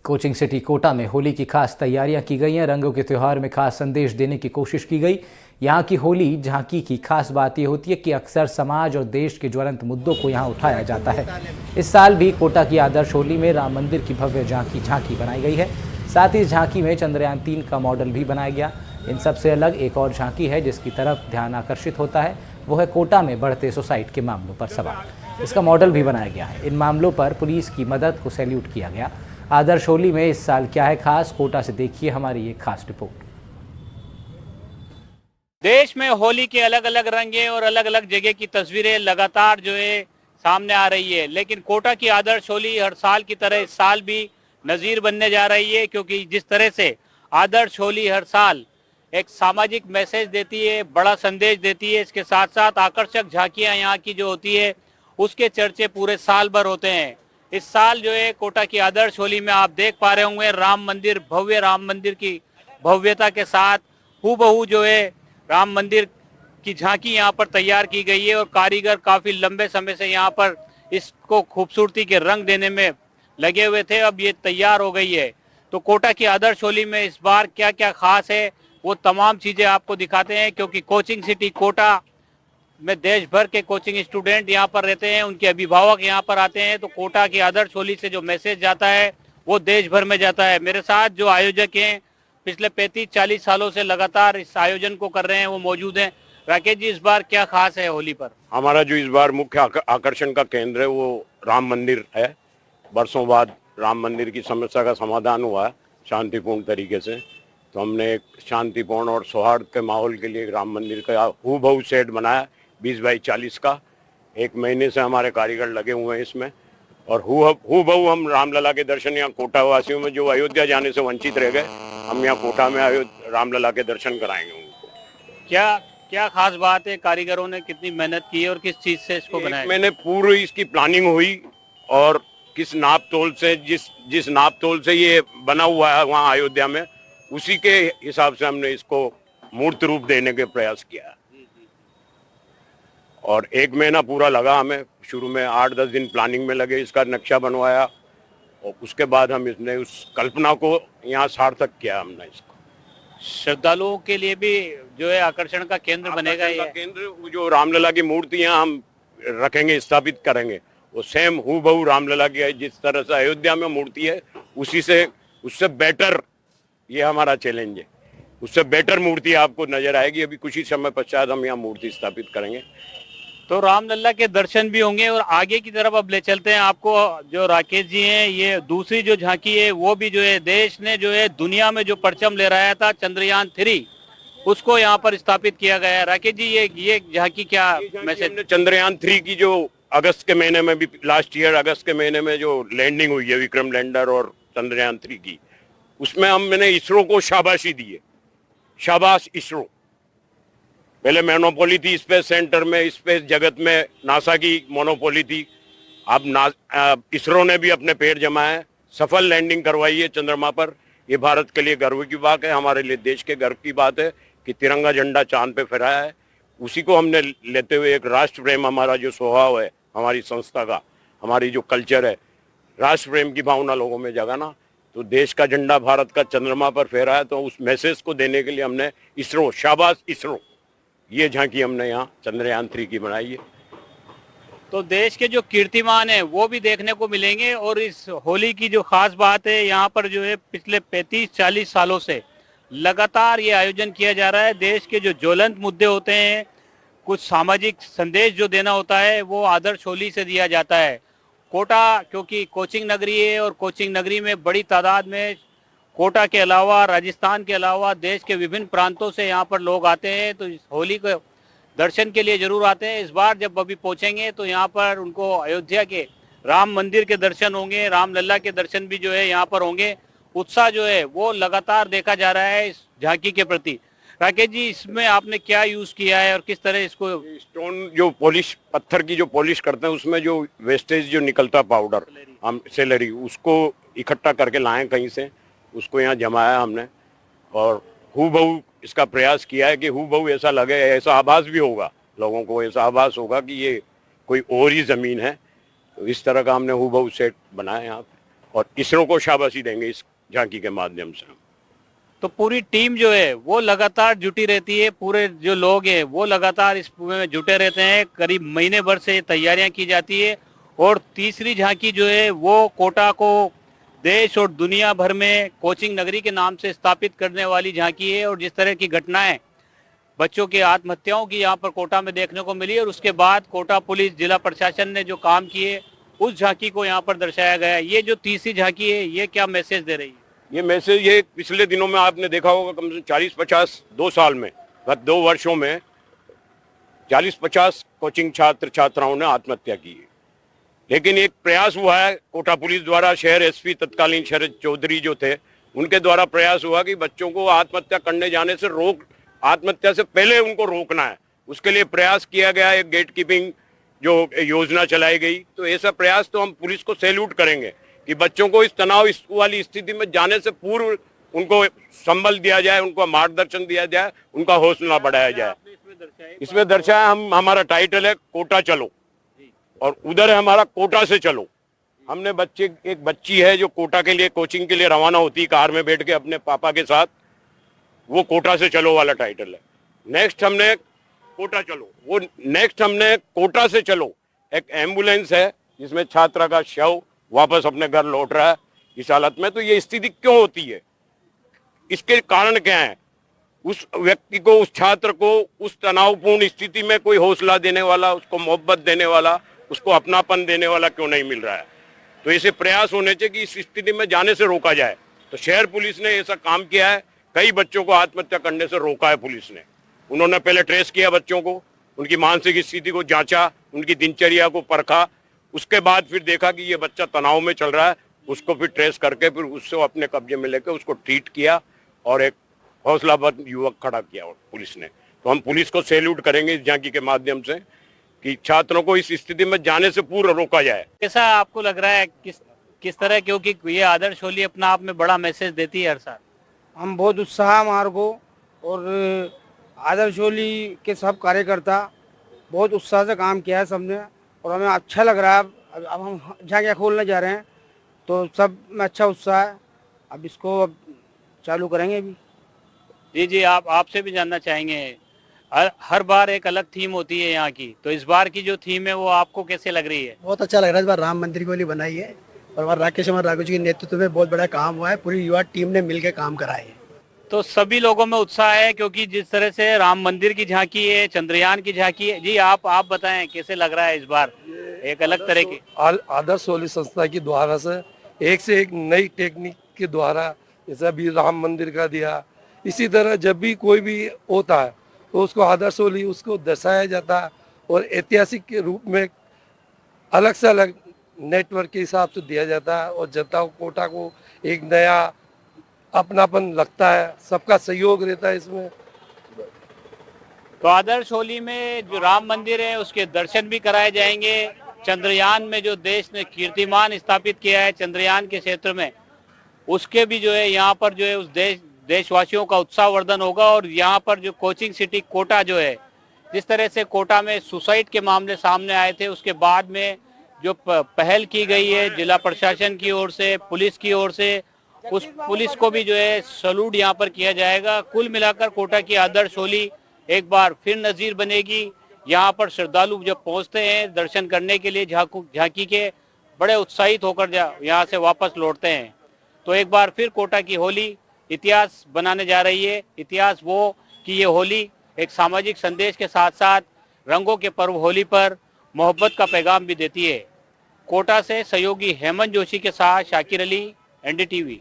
Coaching city Kota में होली की खास तैयारियां की गई हैं। रंगों के त्यौहार में खास संदेश देने की कोशिश की गई। यहाँ की होली झांकी की खास बात यह होती है कि अक्सर समाज और देश के ज्वलंत मुद्दों को यहाँ उठाया जाता है। इस साल भी कोटा की आदर्श होली में राम मंदिर की भव्य झांकी बनाई गई है। साथ ही इस झांकी में चंद्रयान 3 का मॉडल भी बनाया गया। इन सबसे अलग एक और झांकी है जिसकी तरफ ध्यान आकर्षित होता है, वो है कोटा में बढ़ते सुसाइड के मामलों पर सवाल। इसका मॉडल भी बनाया गया है। इन मामलों पर पुलिस की मदद को सैल्यूट किया गया। आदर्श होली में इस साल क्या है खास, कोटा से देखिए हमारी ये खास रिपोर्ट। देश में होली के अलग अलग रंगे और अलग अलग जगह की तस्वीरें लगातार जो है सामने आ रही है, लेकिन कोटा की आदर्श होली हर साल की तरह इस साल भी नज़ीर बनने जा रही है, क्योंकि जिस तरह से आदर्श होली हर साल एक सामाजिक मैसेज देती है, बड़ा संदेश देती है, इसके साथ साथ आकर्षक झांकियां यहाँ की जो होती है उसके चर्चे पूरे साल भर होते हैं। इस साल जो है कोटा की आदर्श होली में आप देख पा रहे होंगे राम मंदिर, भव्य राम मंदिर की भव्यता के साथ हूबहू जो है राम मंदिर की झांकी यहाँ पर तैयार की गई है और कारीगर काफी लंबे समय से यहाँ पर इसको खूबसूरती के रंग देने में लगे हुए थे। अब ये तैयार हो गई है। तो कोटा की आदर्श होली में इस बार क्या क्या खास है वो तमाम चीजें आपको दिखाते हैं, क्योंकि कोचिंग सिटी कोटा में देश भर के कोचिंग स्टूडेंट यहाँ पर रहते हैं, उनके अभिभावक यहाँ पर आते हैं। तो कोटा की आदर्श होली से जो मैसेज जाता है वो देश भर में जाता है। मेरे साथ जो आयोजक हैं, पिछले 35-40 सालों से लगातार इस आयोजन को कर रहे हैं, वो मौजूद हैं। राकेश जी, इस बार क्या खास है होली पर? हमारा जो इस बार मुख्य आकर्षण का केंद्र है वो राम मंदिर है। बरसों बाद राम मंदिर की समस्या का समाधान हुआ है शांतिपूर्ण तरीके से। तो हमने एक शांतिपूर्ण और सौहार्द के माहौल के लिए राम मंदिर का हूबहू सेट बनाया 20 बाई 40 का। 1 महीने से हमारे कारीगर लगे हुए हैं इसमें, और हूबहू हम रामलला के दर्शन यहाँ कोटा वासियों में जो अयोध्या जाने से वंचित रह गए, हम यहाँ कोटा में रामलला के दर्शन कराएंगे उनको। क्या खास बात है? कारीगरों ने कितनी मेहनत की है और किस चीज से इसको बनाया? मैंने पूरी इसकी प्लानिंग हुई और किस नाप तोल से जिस नाप तोल से ये बना हुआ है वहाँ अयोध्या में, उसी के हिसाब से हमने इसको मूर्त रूप देने के प्रयास किया। और 1 महीना पूरा लगा हमें। शुरू में 8-10 दिन प्लानिंग में लगे, इसका नक्शा बनवाया, और उसके बाद हम इसने उस कल्पना को यहाँ सार्थक किया हमने इसको। श्रद्धालुओं के लिए भी जो है आकर्षण का केंद्र बनेगा। ये केंद्र जो रामलला की मूर्तियां हम रखेंगे, स्थापित करेंगे, वो सेम हूबहू रामलला की है। जिस तरह से अयोध्या में मूर्ति है उससे बेटर ये हमारा चैलेंज है। उससे बेटर मूर्ति आपको नजर आएगी। अभी कुछ ही समय पश्चात हम यहाँ मूर्ति स्थापित करेंगे। तो रामलला के दर्शन भी होंगे। और आगे की तरफ अब ले चलते हैं आपको। जो राकेश जी हैं, ये दूसरी जो झांकी है वो भी जो है देश ने जो है दुनिया में जो परचम ले रहा था चंद्रयान 3, उसको यहाँ पर स्थापित किया गया है। राकेश जी, ये झांकी क्या मैसेज? चंद्रयान 3 की जो अगस्त के महीने में भी, लास्ट ईयर अगस्त के महीने में जो लैंडिंग हुई है विक्रम लैंडर और चंद्रयान 3 की, उसमें मैंने इसरो को शाबाशी दी है। शाबाश इसरो। पहले मोनोपोली थी स्पेस सेंटर में, स्पेस जगत में नासा की मोनोपोली थी। अब इसरो ने भी अपने पैर जमाए, सफल लैंडिंग करवाई है चंद्रमा पर। ये भारत के लिए गर्व की बात है, हमारे लिए देश के गर्व की बात है कि तिरंगा झंडा चांद पे फहराया है। उसी को हमने लेते हुए एक राष्ट्र प्रेम, हमारा जो स्वभाव है हमारी संस्था का, हमारी जो कल्चर है, राष्ट्र प्रेम की भावना लोगों में जगाना, तो देश का झंडा भारत का चंद्रमा पर फहराया। तो उस मैसेज को देने के लिए हमने इसरो, शाबाश इसरो, ये झांकी हमने यहाँ चंद्रयान 3 की बनाई है। तो देश के जो कीर्तिमान है वो भी देखने को मिलेंगे। और इस होली की जो खास बात है, यहाँ पर जो है पिछले 35-40 सालों से लगातार ये आयोजन किया जा रहा है। देश के जो ज्वलंत मुद्दे होते हैं, कुछ सामाजिक संदेश जो देना होता है, वो आदर्श होली से दिया जाता है। कोटा क्योंकि कोचिंग नगरी है और कोचिंग नगरी में बड़ी तादाद में कोटा के अलावा, राजस्थान के अलावा देश के विभिन्न प्रांतों से यहाँ पर लोग आते हैं। तो इस होली के दर्शन के लिए जरूर आते हैं। इस बार जब अभी पहुँचेंगे तो यहाँ पर उनको अयोध्या के राम मंदिर के दर्शन होंगे, रामलला के दर्शन भी जो है यहाँ पर होंगे। उत्साह जो है वो लगातार देखा जा रहा है इस झांकी के प्रति। राकेश जी, इसमें आपने क्या यूज किया है और किस तरह इसको? स्टोन जो पॉलिश, पत्थर की जो पॉलिश करते हैं, उसमें जो वेस्टेज जो निकलता पाउडर, हम सेलरी, उसको इकट्ठा करके लाए कहीं से, उसको यहाँ जमाया हमने और हूबहू इसका प्रयास किया है कि हूबहू ऐसा लगे, ऐसा आभास भी होगा लोगों को, ऐसा आभास होगा कि ये कोई और ही ज़मीन है। तो इस तरह का हमने हूबहू सेट बनाया यहाँ पे। और इसरो को शाबाशी देंगे इस झांकी के माध्यम से। तो पूरी टीम जो है वो लगातार जुटी रहती है, पूरे जो लोग हैं वो लगातार इस में जुटे रहते हैं। करीब महीने भर से तैयारियां की जाती है और तीसरी झांकी जो है वो कोटा को देश और दुनिया भर में कोचिंग नगरी के नाम से स्थापित करने वाली झांकी है। और जिस तरह की घटनाएं बच्चों की आत्महत्याओं की यहाँ पर कोटा में देखने को मिली और उसके बाद कोटा पुलिस जिला प्रशासन ने जो काम किए उस झांकी को यहाँ पर दर्शाया गया। ये जो तीसरी झांकी है ये क्या मैसेज दे रही है? ये मैसेज ये पिछले दिनों में आपने देखा होगा कम से 40-50 2 साल में, गत 2 वर्षों में 40-50 कोचिंग छात्र छात्राओं ने आत्महत्या की है। लेकिन एक प्रयास हुआ है कोटा पुलिस द्वारा, शहर एसपी तत्कालीन शरद चौधरी जो थे उनके द्वारा प्रयास हुआ कि बच्चों को आत्महत्या करने जाने से आत्महत्या से पहले उनको रोकना है। उसके लिए प्रयास किया गया, एक गेट कीपिंग जो योजना चलाई गई। तो ऐसा प्रयास तो हम पुलिस को सैल्यूट करेंगे कि बच्चों को इस तनाव इस वाली स्थिति में जाने से पूर्व उनको संबल दिया जाए, उनको मार्गदर्शन दिया जाए, उनका हौसला बढ़ाया जाए। इसमें दर्शाया हमारा टाइटल है कोटा चलो और उधर है हमारा कोटा से चलो। हमने एक बच्ची है जो कोटा के लिए कोचिंग के लिए रवाना होती है कार में बैठ के अपने पापा के साथ, वो कोटा से चलो वाला टाइटल है। नेक्स्ट हमने कोटा से चलो एक एम्बुलेंस है जिसमें छात्रा का शव वापस अपने घर लौट रहा है इस हालत में। तो ये स्थिति क्यों होती है, इसके कारण क्या है? उस व्यक्ति को, उस छात्र को उस तनावपूर्ण स्थिति में कोई हौसला देने वाला, उसको मोहब्बत देने वाला, उसको अपनापन देने वाला क्यों नहीं मिल रहा है? तो ऐसे प्रयास होने चाहिए कि इस स्थिति में जाने से रोका जाए। तो शहर पुलिस ने ऐसा काम किया है, कई बच्चों को आत्महत्या करने से रोका है पुलिस ने। उन्होंने पहले ट्रेस किया बच्चों को, उनकी मानसिक स्थिति को जांचा, उनकी दिनचर्या को परखा, उसके बाद फिर देखा कि ये बच्चा तनाव में चल रहा है, उसको फिर ट्रेस करके फिर उससे अपने कब्जे में लेकर उसको ट्रीट किया और एक हौसलाबंद युवक खड़ा किया और पुलिस ने। तो हम पुलिस को सैल्यूट करेंगे इस झांकी के माध्यम से कि छात्रों को इस स्थिति में जाने से पूर्व रोका जाए। कैसा आपको लग रहा है किस तरह, क्योंकि ये आदर्श होली अपना आप में बड़ा मैसेज देती है हर साल? हम बहुत उत्साह हमारे को और आदर्श होली के सब कार्यकर्ता बहुत उत्साह से काम किया है सबने और हमें अच्छा लग रहा है। अब हम झांकियाँ खोलने जा रहे हैं तो सब में अच्छा उत्साह है। अब इसको अब चालू करेंगे अभी। जी, आपसे भी जानना चाहेंगे, हर बार एक अलग थीम होती है यहाँ की, तो इस बार की जो थीम है वो आपको कैसे लग रही है? बहुत अच्छा लग रहा है। इस बार राम मंदिर की होली बनाई है और हमारे राकेश राघव जी के नेतृत्व में बहुत बड़ा काम हुआ है। पूरी युवा टीम ने मिलकर काम कराया है। तो सभी लोगों में उत्साह है क्योंकि जिस तरह से राम मंदिर की झांकी है, चंद्रयान की झांकी है। जी आप बताएं कैसे लग रहा है इस बार एक अलग तरह की? आदर्श होली संस्था की द्वारा से एक नई टेक्निक के द्वारा, जैसा भी राम मंदिर का दिया, इसी तरह जब भी कोई भी होता है तो उसको आदर्श होली उसको दर्शाया जाता है और ऐतिहासिक के रूप में अलग से अलग नेटवर्क के हिसाब से दिया जाता है और जनता कोटा को एक नया अपनापन लगता है, सबका सहयोग रहता है इसमें। तो आदर्श होली में जो राम मंदिर है उसके दर्शन भी कराए जाएंगे। चंद्रयान में जो देश ने कीर्तिमान स्थापित किया है चंद्रयान के क्षेत्र में, उसके भी जो है यहाँ पर जो है उस देशवासियों का उत्साहवर्धन होगा। और यहाँ पर जो कोचिंग सिटी कोटा जो है, जिस तरह से कोटा में सुसाइड के मामले सामने आए थे, उसके बाद में जो पहल की गई है जिला प्रशासन की ओर से, पुलिस की ओर से, उस पुलिस को भी जो है सैल्यूट यहाँ पर किया जाएगा। कुल मिलाकर कोटा की आदर्श होली एक बार फिर नज़ीर बनेगी। यहाँ पर श्रद्धालु जब पहुँचते हैं दर्शन करने के लिए झांकी के, बड़े उत्साहित होकर यहाँ से वापस लौटते हैं। तो एक बार फिर कोटा की होली इतिहास बनाने जा रही है। इतिहास वो कि ये होली एक सामाजिक संदेश के साथ साथ रंगों के पर्व होली पर मोहब्बत का पैगाम भी देती है। कोटा से सहयोगी हेमंत जोशी के साथ शाकिर अली, एनडीटीवी।